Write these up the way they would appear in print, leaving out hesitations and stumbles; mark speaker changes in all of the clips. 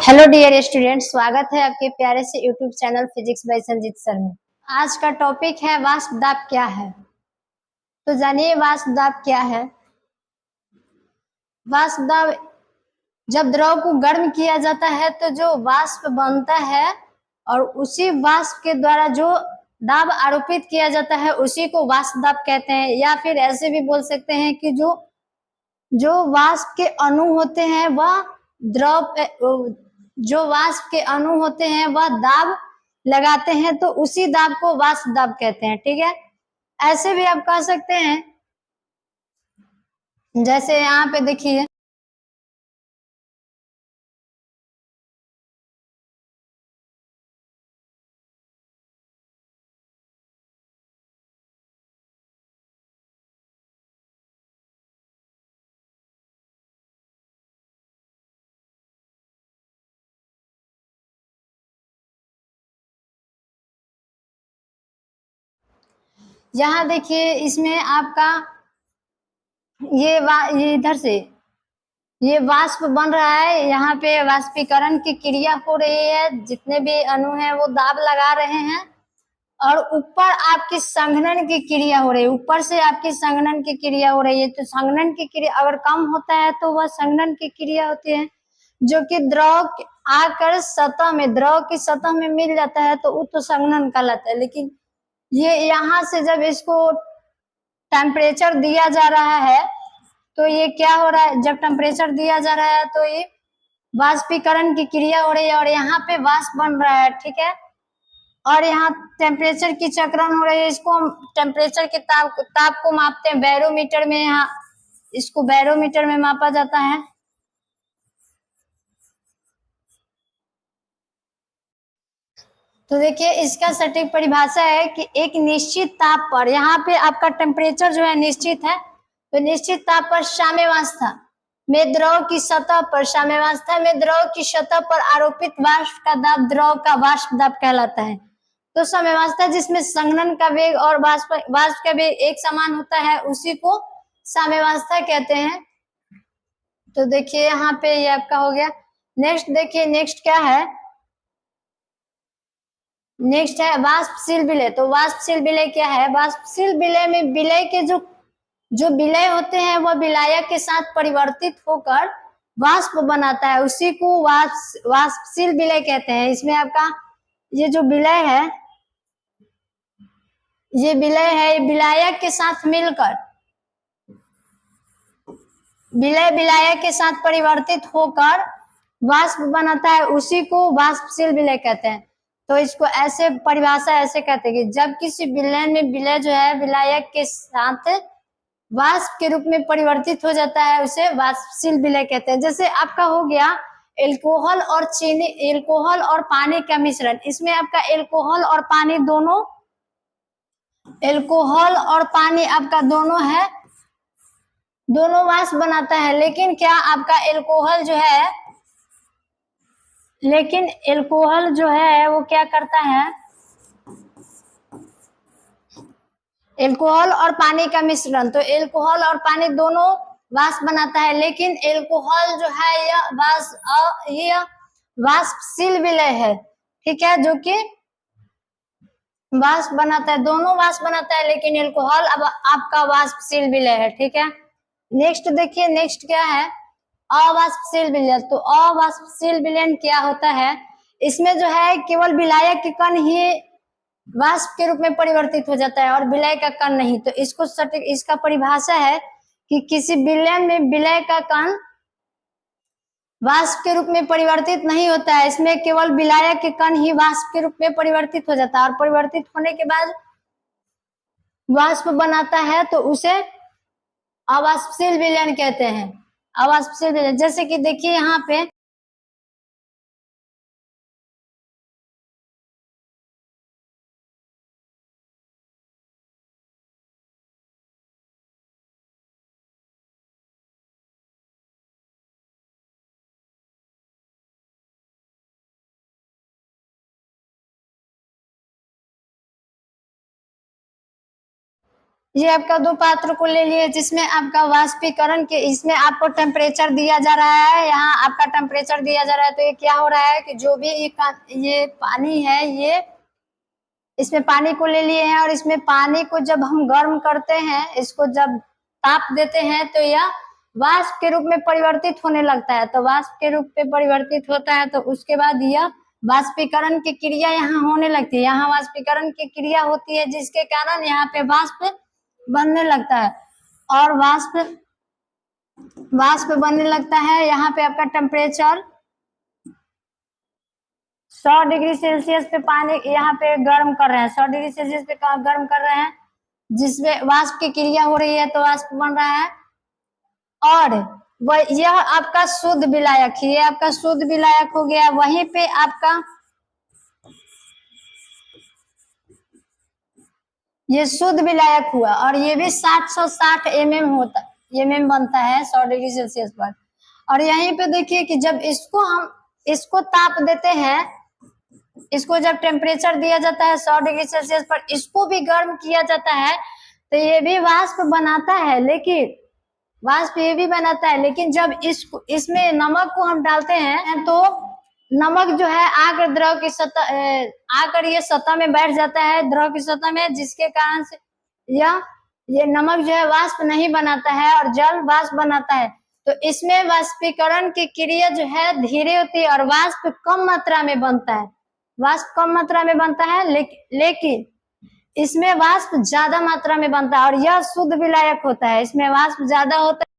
Speaker 1: Hello dear student, स्वागत है आपके प्यारे से YouTube channel physics bye Sanjeet sir में। आज का टॉपिक है वाष्प दाब क्या है। तो जानिए वाष्प दाब क्या है। वाष्प दाब, जब द्रव को गर्म किया जाता है तो जो वाष्प बनता है और उसी वाष्प के द्वारा जो दाब आरोपित किया जाता है उसी को वाष्प दाब कहते हैं। या फिर ऐसे भी बोल सकते हैं कि जो जो वाष्प के अणु होते हैं वह जो वाष्प के अणु होते हैं वह दाब लगाते हैं तो उसी दाब को वाष्प दाब कहते हैं। ठीक है, ऐसे भी आप कह सकते हैं, जैसे यहाँ पे देखिए यहाँ देखिए इसमें आपका ये इधर से ये वाष्प बन रहा है। यहाँ पे वाष्पीकरण की क्रिया हो रही है, जितने भी अणु हैं वो दाब लगा रहे हैं और ऊपर आपकी संघनन की क्रिया हो रही है। ऊपर से आपकी संघनन की क्रिया हो रही है। तो संघनन की क्रिया अगर कम होता है तो वह संघनन की क्रिया होती है जो कि द्रव आकर सतह में, द्रव की सतह में मिल जाता है तो वो तो संघनन कहलाता है। लेकिन ये यहाँ से जब इसको टेम्परेचर दिया जा रहा है तो ये क्या हो रहा है, जब टेम्परेचर दिया जा रहा है तो ये वाष्पीकरण की क्रिया हो रही है और यहाँ पे वाष्प बन रहा है। ठीक है, और यहाँ टेम्परेचर की चक्रण हो रही है। इसको हम टेम्परेचर के ताप को मापते हैं बैरोमीटर में। यहाँ इसको बैरोमीटर में मापा जाता है। तो देखिए इसका सटीक परिभाषा है कि एक निश्चित ताप पर, यहाँ पे आपका टेम्परेचर जो है निश्चित है, तो निश्चित ताप पर साम्यावस्था में द्रव की सतह पर, साम्यावस्था में द्रव की सतह पर आरोपित वाष्प का दाब द्रव का वाष्प दाब कहलाता है। तो साम्यावस्था जिसमें संघनन का वेग और वाष्प का वेग एक समान होता है उसी को साम्यावस्था कहते हैं। तो देखिए यहाँ पे ये आपका हो गया। नेक्स्ट देखिए, नेक्स्ट क्या है, नेक्स्ट है वाष्पशील विलय। तो वाष्पशील विलय क्या है। वाष्पशील विलय में विलय के जो विलय होते हैं वह विलायक के साथ परिवर्तित होकर वाष्प बनाता है, उसी को वाष्पशील विलय कहते हैं। इसमें आपका ये जो विलय है, ये विलय है विलायक के साथ मिलकर, विलय विलायक के साथ परिवर्तित होकर वाष्प बनाता है, उसी को वाष्पशील विलय कहते हैं। तो इसको ऐसे परिभाषा ऐसे कहते हैं कि जब किसी विलयन में विलय जो है विलायक के साथ वाष्प के रूप में परिवर्तित हो जाता है उसे वाष्पशील विलय कहते हैं। जैसे आपका हो गया एल्कोहल और चीनी, एल्कोहल और पानी का मिश्रण। इसमें आपका एल्कोहल और पानी दोनों, एल्कोहल और पानी आपका दोनों है, दोनों वाष्प बनाता है। लेकिन क्या आपका एल्कोहल जो है, लेकिन एल्कोहल जो है वो क्या करता है, एल्कोहल और पानी का मिश्रण, तो एल्कोहल और पानी दोनों वाष्प बनाता है। लेकिन एल्कोहल जो है यह वाष्पशील विलय है। ठीक है, जो कि वाष्प बनाता है, दोनों वाष्प बनाता है, लेकिन एल्कोहल अब आपका वाष्पशील विलय है। ठीक है, नेक्स्ट देखिए, नेक्स्ट क्या है, अवाष्पशील विलयन। तो अवाष्पशील विलयन क्या होता है, इसमें जो है केवल विलायक के कण ही वाष्प के रूप में परिवर्तित हो जाता है और विलय का कण नहीं। तो इसको सटीक, इसका परिभाषा है कि किसी विलयन में विलय का कण वाष्प के रूप में परिवर्तित नहीं होता है, इसमें केवल विलायक के कण ही वाष्प के रूप में परिवर्तित हो जाता है और परिवर्तित होने के बाद वाष्प बनाता है तो उसे अवाष्पशील विलयन कहते हैं। अवाष्पशील विलयन, जैसे कि देखिए यहाँ पे ये आपका 2 पात्र को ले लिए जिसमें आपका वाष्पीकरण के इसमें आपको टेम्परेचर दिया जा रहा है, यहाँ आपका टेम्परेचर दिया जा रहा है। तो ये क्या हो रहा है कि जो भी ये पानी है, ये इसमें पानी को ले लिए हैं और इसमें पानी को जब हम गर्म करते हैं, इसको जब ताप देते हैं तो यह वाष्प के रूप में परिवर्तित होने लगता है। तो वाष्प के रूप में परिवर्तित होता है तो उसके बाद यह वाष्पीकरण की क्रिया यहाँ होने लगती है। यहाँ वाष्पीकरण की क्रिया होती है जिसके कारण यहाँ पे वाष्प बनने लगता है और वाष्प बनने लगता है। यहाँ पे आपका टेम्परेचर 100 डिग्री सेल्सियस पे पानी यहाँ पे गर्म कर रहे हैं, 100 डिग्री सेल्सियस पे गर्म कर रहे हैं जिसमें वाष्प की क्रिया हो रही है तो वाष्प बन रहा है। और यह आपका शुद्ध विलायक, ये आपका शुद्ध विलायक हो गया। वहीं पे आपका ये शुद्ध विलायक हुआ और ये भी 760 mm बनता है 100 डिग्री सेल्सियस पर। और यहीं पे देखिए कि जब इसको ताप देते हैं, इसको जब टेम्परेचर दिया जाता है 100 डिग्री सेल्सियस पर, इसको भी गर्म किया जाता है तो ये भी वाष्प बनाता है। लेकिन वाष्प ये भी बनाता है, लेकिन जब इसमें नमक को हम डालते हैं तो नमक जो है आकर द्रव की सतह आकर ये सतह में बैठ जाता है, द्रव की सतह में, जिसके कारण से ये नमक जो है वाष्प नहीं बनाता है और जल वाष्प बनाता है। तो इसमें वाष्पीकरण की क्रिया जो है धीरे होती है और वाष्प कम मात्रा में बनता है, वाष्प कम मात्रा में बनता है, लेकिन इसमें वाष्प ज्यादा मात्रा में बनता है और यह शुद्ध विलायक होता है, इसमें वाष्प ज्यादा होता है।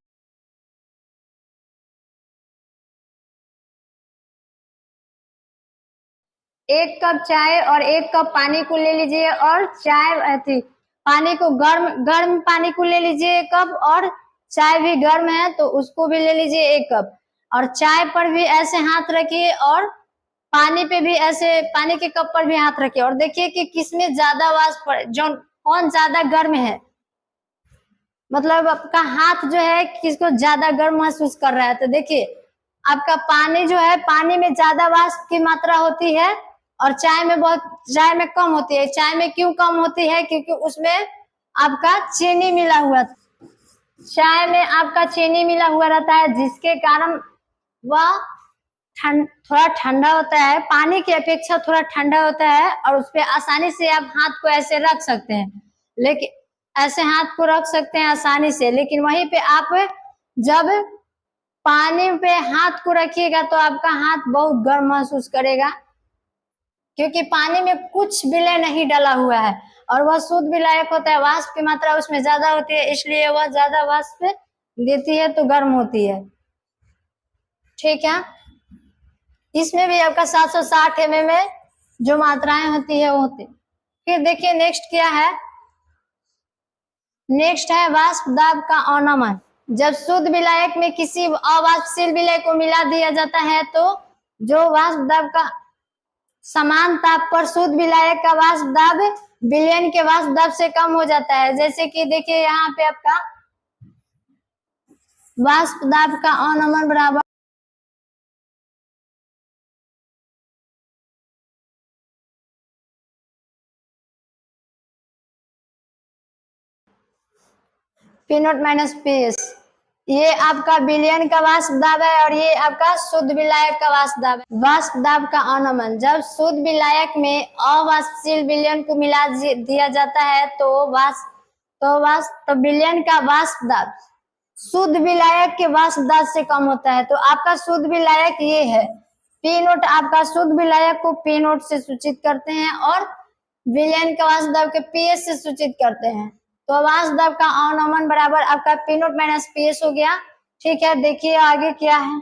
Speaker 1: 1 कप चाय और 1 कप पानी को ले लीजिए और पानी को गर्म पानी को ले लीजिए 1 कप और चाय भी गर्म है तो उसको भी ले लीजिए 1 कप। और चाय पर भी ऐसे हाथ रखिए और पानी पे भी ऐसे, पानी के कप पर भी हाथ रखिए और देखिए कि किसमें ज्यादा वाष्प कौन ज्यादा गर्म है, मतलब आपका हाथ जो है किसको ज्यादा गर्म महसूस कर रहा है। तो देखिए आपका पानी जो है, पानी में ज्यादा वाष्प की मात्रा होती है और चाय में कम होती है। चाय में क्यों कम होती है? क्योंकि उसमें आपका चीनी मिला हुआ, चाय में आपका चीनी मिला हुआ रहता है जिसके कारण वह थोड़ा ठंडा होता है, पानी की अपेक्षा थोड़ा ठंडा होता है और उस पर आसानी से आप हाथ को ऐसे रख सकते हैं, लेकिन ऐसे हाथ को रख सकते हैं आसानी से। लेकिन वहीं पे आप जब पानी पे हाथ को रखिएगा तो आपका हाथ बहुत गर्म महसूस करेगा, क्योंकि पानी में कुछ विलय नहीं डाला हुआ है और वह शुद्ध विलायक होता है। वाष्प की मात्रा उसमें ज्यादा होती है, इसलिए वह ज्यादा वाष्प देती है तो गर्म होती है। ठीक है, इसमें भी आपका 760 mm में जो मात्राएं होती है वो होती। फिर देखिए नेक्स्ट क्या है, नेक्स्ट है वाष्प दाब का अवनमन। जब शुद्ध विलायक में किसी अवाष्पशील विलय को मिला दिया जाता है तो जो वाष्प दाब का समान ताप पर शुद्ध विलायक का वाष्प दाब विलयन के वाष्प दाब से कम हो जाता है। जैसे कि देखिए यहाँ पे आपका वाष्प दाब का अवनमन बराबर P नॉट माइनस PS। ये आपका विलयन का वाष्प दाब है और ये आपका शुद्ध विलायक का वाष्प दाब है। वाष्प दाब का अवनमन, जब शुद्ध विलायक में अवाष्पशील विलयन को मिला दिया जाता है तो विलयन का वाष्प दाब शुद्ध विलायक के वाष्प दाब से कम होता है। तो आपका शुद्ध विलायक ये है, P नोट आपका शुद्ध विलायक को P नोट से सूचित करते हैं और विलयन का वाष्प दाब के PS से सूचित करते हैं। तो वाष्प दाब का अवनमन बराबर आपका P नोट माइनस PS हो गया। ठीक है, देखिए आगे क्या है।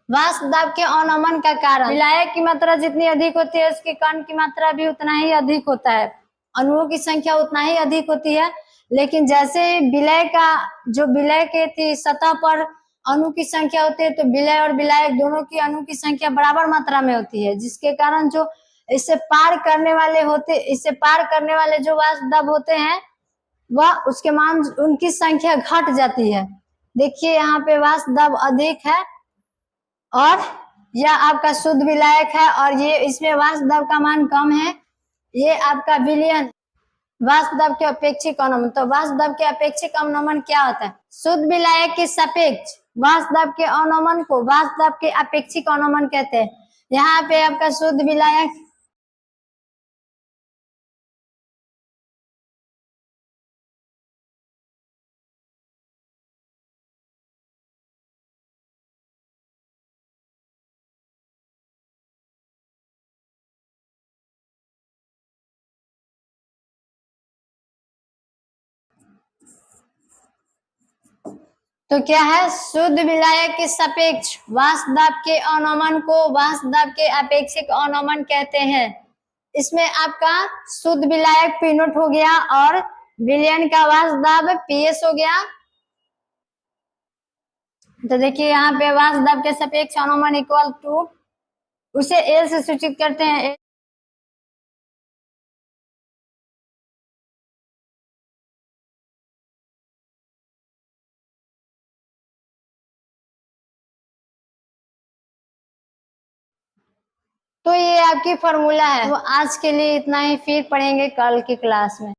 Speaker 1: वाष्प दाब के अवनमन का कारण, विलायक की मात्रा जितनी अधिक होती है उसके कण की मात्रा भी उतना ही अधिक होता है, अणुओं की संख्या उतना ही अधिक होती है। लेकिन जैसे विलय के सतह पर अणु की संख्या होती है तो विलय और विलायक दोनों की अणु की संख्या बराबर मात्रा में होती है, जिसके कारण जो इससे पार करने वाले जो वाष्प दाब होते हैं वह उसके मान उनकी संख्या घट जाती है। देखिए यहाँ पे वाष्प दाब अधिक है और यह आपका शुद्ध विलायक है और ये इसमें वाष्प दाब का मान कम है, ये आपका विलयन वाष्प दाब के अपेक्षिक अवनमन। तो वाष्प दाब के अपेक्षिक अवनमन क्या होता है? शुद्ध विलायक के सापेक्ष वाष्प दाब के अवनमन को वाष्प दाब के अपेक्षिक अवनमन कहते हैं। यहाँ पे आपका शुद्ध विलायक तो क्या है? शुद्ध विलायक के सापेक्ष वाष्प दाब के अवनमन को वाष्प दाब के अपेक्षिक अवनमन कहते हैं। इसमें आपका शुद्ध विलायक पी नोट हो गया और विलयन का वाष्प दाब पीएस हो गया। तो देखिए यहाँ पे वाष्प दाब के सापेक्ष अवनमन इक्वल टू उसे एल से सूचित करते हैं। तो ये आपकी फॉर्मूला है। तो आज के लिए इतना ही, फिर पढ़ेंगे कल की क्लास में।